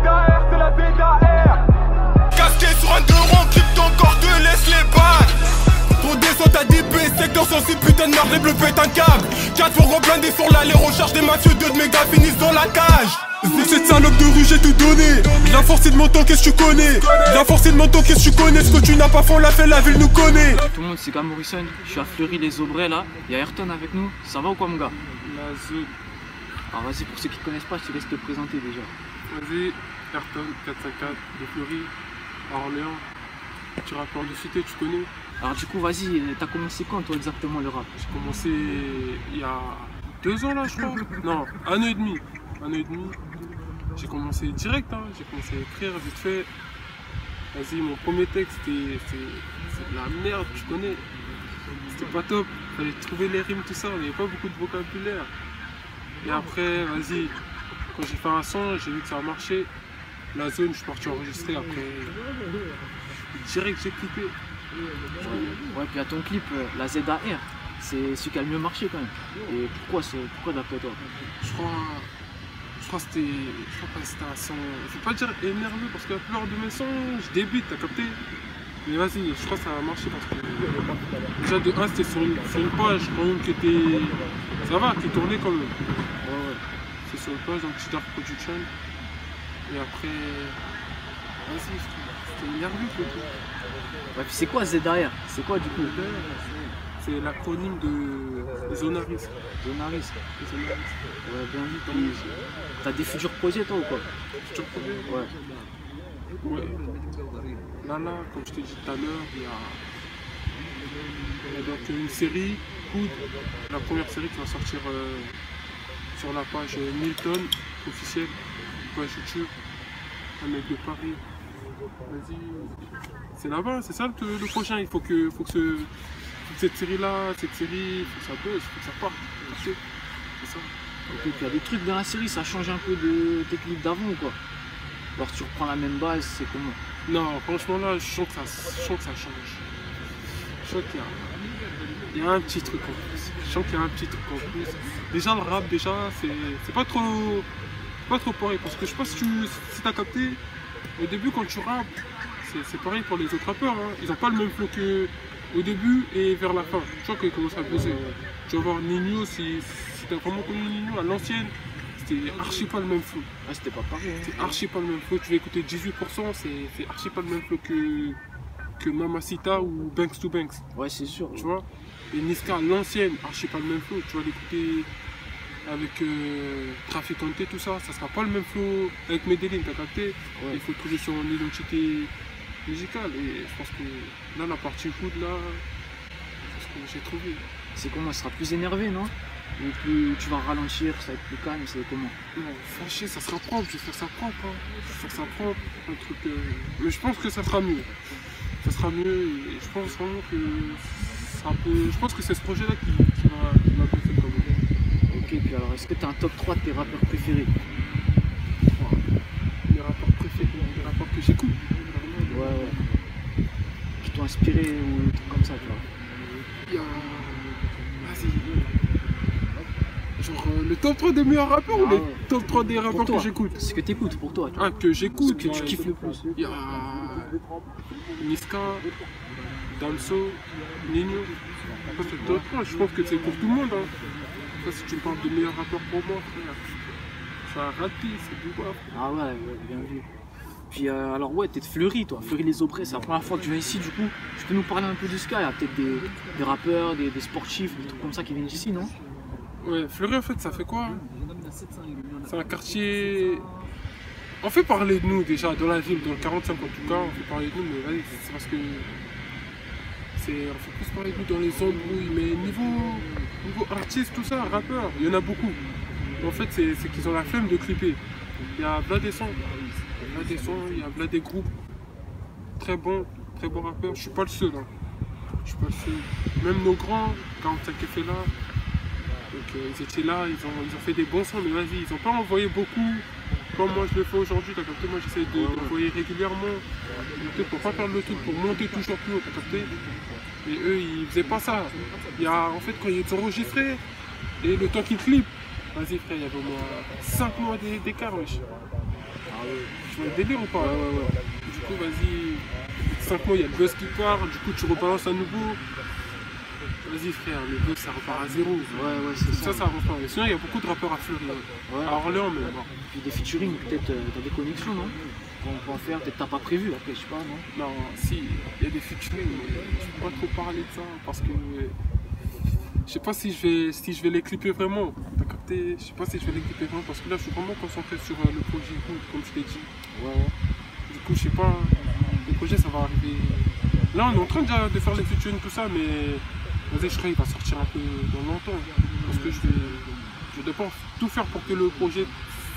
ZAR, c'est la ZAR. Casqué sur un 2 ronds, clip ton corps, te laisse les balles. Ton descend à 10 p, secteur sensible, putain de merde, les bleus pètent un câble. 4 fourgons blindés sur l'allée, recherche des mafieux, 2 de méga finissent dans la cage. Cette salope de rue, j'ai tout donné. La force de mon temps, qu'est-ce que tu connais? La force de mon temps, qu'est-ce que tu connais? Ce que tu n'as pas fait, on l'a fait, la ville nous connaît. Tout le monde, c'est Gam Morrison. Je suis à Fleury-les-Aubrais là. Il y a Ayrton avec nous. Ça va ou quoi, mon gars? Alors vas-y, pour ceux qui te connaissent pas, je te laisse te présenter déjà. Vas-y, Ayrton 454 de Fleury, à Orléans. Petit rappeur de cité, tu connais? Alors du coup, vas-y, t'as commencé quand toi exactement le rap? J'ai commencé il y a 2 ans là, je crois. Non, 1 an et demi. 1 an et demi. J'ai commencé direct, hein. J'ai commencé à écrire vite fait. Vas-y, mon premier texte, c'est de la merde, tu connais. C'était pas top. Fallait trouver les rimes, tout ça. On n'avait pas beaucoup de vocabulaire. Et après, vas-y, quand j'ai fait un son, j'ai vu que ça a marché. La zone, je suis parti enregistrer. Après, direct, j'ai clippé. Ouais, puis à ton clip, la ZAR, c'est celui qui a le mieux marché quand même. Et pourquoi d'après toi? Je crois que c'était un son, je vais pas dire énervé parce que la plupart de mes sons, je débute, t'as capté? Mais vas-y, je crois que ça a marché parce que déjà de 1 c'était sur une page quand même qui était, ça va, qui tournait quand même. Ouais. C'est sur une page donc Dark Production. Et après, vas-y, c'était énervé le tout. Ouais, puis c'est quoi ZAR? C'est quoi du coup? C'est l'acronyme de Zonaris. Zonaris. Ouais, bien vu. Puis, t'as des futurs projets toi ou quoi? Futurs projets? Ouais. Ouais. Là, comme je t'ai dit tout à l'heure, il y a donc une série, Hood, la première série qui va sortir sur la page Milton, officielle, page YouTube, un mec de Paris. Vas-y, c'est là-bas, c'est ça le prochain, il faut que cette série-là, faut que ça buzz, faut que ça parte, c'est ça. Ok, puis il y a des trucs dans la série, ça change un peu de tes clips d'avant ou quoi? Alors tu reprends la même base, c'est comment? Non, franchement là, je sens que ça change. Je sens qu'il y a un petit truc en plus. Je sens qu'il y a un petit truc en plus. Déjà le rap, c'est pas trop pareil. Parce que je sais pas si t'as capté, au début quand tu rappes, c'est pareil pour les autres rappeurs. Hein. Ils n'ont pas le même flow qu'au début et vers la fin. Je sens qu'ils commencent à peser. Tu vas voir Nino, si t'as vraiment connu Nino à l'ancienne, c'était archi pas le même flow. Ah, c'était pas pareil. Hein. C'est archi pas le même flow. Tu vas écouter 18%, c'est archi pas le même flow que Mamacita ou Banks to Banks. Ouais, c'est sûr. Tu vois. Et Niska, l'ancienne, archi pas le même flow. Tu vas l'écouter avec Traficante, tout ça. Ça sera pas le même flow avec Medellin, t'as capté? Ouais. Il faut trouver son identité musicale. Et je pense que là, la partie foot, là, c'est ce que j'ai trouvé. C'est comment? Ça sera plus énervé, non? Ou plus tu vas ralentir, ça va être plus calme, c'est comment? Non, franchement, ça sera propre, j'espère que ça propre. Hein. J'espère que ça propre, un truc. Mais je pense que ça sera mieux. Ça sera mieux et je pense vraiment que ça peut. Je pense que c'est ce projet-là qui va buffer comme même. Ok, puis alors est-ce que tu as un top 3 de tes rappeurs préférés? Les rappeurs préférés, les rappeurs que j'écoute. Ouais. Qui t'ont inspiré ou des trucs comme ça, tu vois? Il y a. Vas-y. Genre le top 3 des meilleurs rappeurs ou les top 3 des rappeurs que j'écoute? Ce que t'écoutes pour toi. Ah, que j'écoute. Ce que tu kiffes le plus. Il y a Niska, Damso, Nino. Ça c'est le top 3, je pense que c'est pour tout le monde. Hein. Ça, si tu me parles de meilleurs rappeurs pour moi, frère, c'est un raté, c'est du bas. Ah ouais, bien vu. Puis alors ouais, t'es de Fleury toi, Fleury-les-Aubrais, c'est la première fois que tu viens ici du coup. Tu peux nous parler un peu de ce cas? Il y a peut-être des rappeurs, des sportifs, des trucs comme ça qui viennent d'ici, non? Ouais, Fleury en fait ça fait quoi? C'est un quartier... On fait parler de nous déjà dans la ville, dans le 45 en tout cas, on fait parler de nous, mais vas-y, c'est parce que... On fait plus parler de nous dans les embrouilles, mais niveau artiste, tout ça, rappeur, il y en a beaucoup. En fait, c'est qu'ils ont la flemme de clipper. Il y a plein des sons, il y a plein des groupes. Très bons rappeurs, je suis pas le seul. Hein. Je suis pas le seul. Même nos grands, 45 fait là, donc ils étaient là, ils ont fait des bons sons, mais vas-y, ils n'ont pas envoyé beaucoup comme moi je le fais aujourd'hui. T'as capté, moi j'essaie d'envoyer régulièrement pour pas perdre le truc, pour monter toujours plus haut, t'as capté. Et eux, ils faisaient pas ça. Il y a, en fait, quand ils enregistraient, et le temps qu'ils clippent, vas-y frère, il y avait au moins 5 mois d'écart, wesh. Ah ouais. Tu vois le délire ou pas? Ouais. Du coup, vas-y, 5 mois, il y a le buzz qui part, du coup, tu rebalances à nouveau. Vas-y, frère, le buzz, ça repart à zéro. Ouais, c'est ça. Ça repart. Et sinon, il y a beaucoup de rappeurs à Fleury. Ouais. À Orléans, mais bon. Puis des featuring, peut-être t'as des connexions, non? Qu'on peut en faire, peut-être t'as pas prévu après, je sais pas, non? Non, si, il y a des featuring, mais je peux pas trop parler de ça parce que je sais pas si je vais les clipper vraiment. T'as capté? Je sais pas si je vais les clipper vraiment parce que là, je suis vraiment concentré sur le projet Good, comme je t'ai dit. Ouais. Du coup, je sais pas, le projet ça va arriver. Là, on est en train déjà de faire les featuring, tout ça, mais vas-y, je crois qu'il va sortir un peu dans longtemps parce que je dois pas tout faire pour que le projet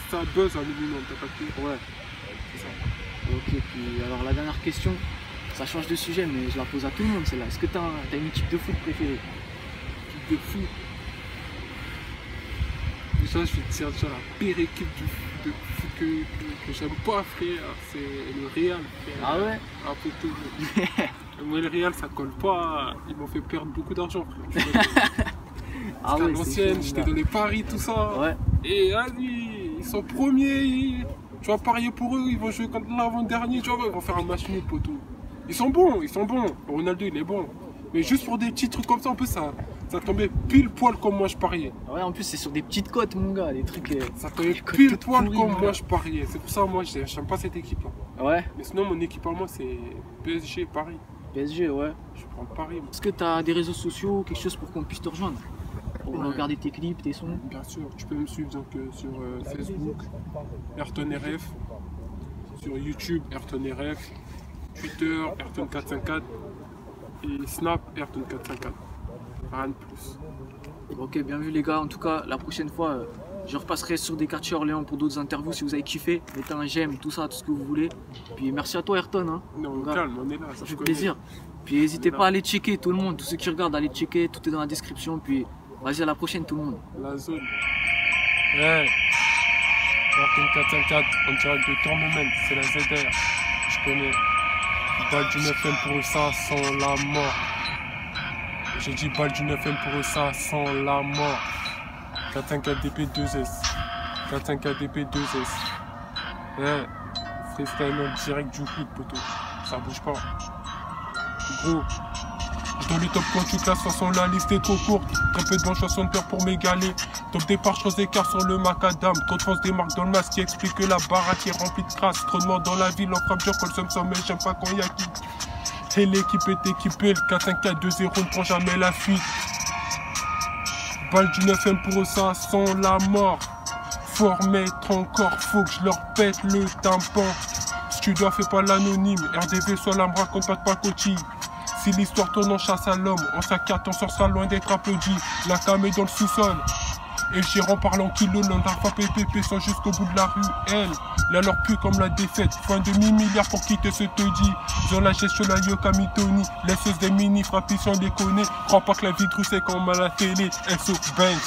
ça buzz un minimum, t'as capté? Ouais. C'est ça. Ok, puis alors la dernière question, ça change de sujet, mais je la pose à tout le monde celle-là. Est-ce que t'as une équipe de foot préférée? De fou. Déjà, je vais te dire déjà la pire équipe de foot que j'aime pas, frère. C'est le Real, frère. Ah ouais? Ah, plutôt. Moi, le Real, ça colle pas. Ils m'ont fait perdre beaucoup d'argent, frère. Ah À ouais, l'ancienne, j'étais dans les paris, tout ça. Ouais. Et vas-y, ils sont premiers. Tu vas parier pour eux, ils vont jouer contre l'avant-dernier. Tu vois, ils vont faire un match nul, poteau. Ils sont bons. Ronaldo, il est bon. Mais juste pour des petits trucs comme ça, en plus, ça tombait pile poil comme moi je pariais. Ouais, en plus, c'est sur des petites cotes, mon gars, des trucs. Ça tombait cotes pile toutes poil pourries, comme mon moi gars. je pariais. C'est pour ça, moi, j'aime pas cette équipe-là. Ouais, Mais sinon, mon équipe à moi, c'est PSG, Paris. PSG, ouais. Je prends Paris. Est-ce que t'as des réseaux sociaux, quelque chose pour qu'on puisse te rejoindre? Pour Ouais. regarder tes clips, tes sons? Bien sûr, tu peux me suivre donc, sur Facebook, Ayrton RF, sur YouTube, Ayrton RF, Twitter, Ayrton454 et Snap, Ayrton454. Rien de plus. Ok, bien vu les gars. En tout cas, la prochaine fois, je repasserai sur des quartiers Orléans pour d'autres interviews si vous avez kiffé. Mettez un j'aime, tout ça, tout ce que vous voulez. Puis merci à toi Ayrton, hein. Non, Mon gars, calme, on est là. ça je fait connais. plaisir. Puis n'hésitez pas à aller checker tout le monde, tous ceux qui regardent, allez checker, tout est dans la description. Puis vas-y, à la prochaine tout le monde. La zone. Ouais. Ayrton454, en direct de Tournement, c'est la ZR. Je connais. Balle du 9ème pour ça, sans la mort. J'ai dit balle du 9ème pour ça, sans la mort. 454 DP 2S. 454 DP 2S. Ouais. Freestyle en direct du foot, poteau. Ça bouge pas. Gros. Dans le top quand tu classes, de toute façon la liste est trop courte. Très peu de bons chansons de peur pour m'égaler. Top départ, je creuse écart sur le macadam. Trop de force des marques dans le masque qui explique que la baraque est remplie de crasse. Trop de morts dans la ville, on frappe dur quand le somme mais j'aime pas quand y a qui. Et l'équipe est équipée, le 4-5-4-2-0 ne prend jamais la fuite. Balle du 9ème pour ça, sans la mort. Faut remettre encore, faut que je leur pète le tympan. Si tu dois, fais pas l'anonyme. RDV, soit la me raconte pas de pacotille. Si l'histoire tourne en chasse à l'homme, en 5-4 on sera loin d'être applaudi. La cam est dans le sous-sol. Et le gérant parle en kilo, l'endorfa PPP sont jusqu'au bout de la rue. Elle leur pue comme la défaite. Faut un demi-milliard pour quitter ce taudis. Dans la gestion la Yoka Mitoni. Laisseuse des mini frappes sans déconner. Crois pas que la vie de rue c'est comme à la télé. SO Banks.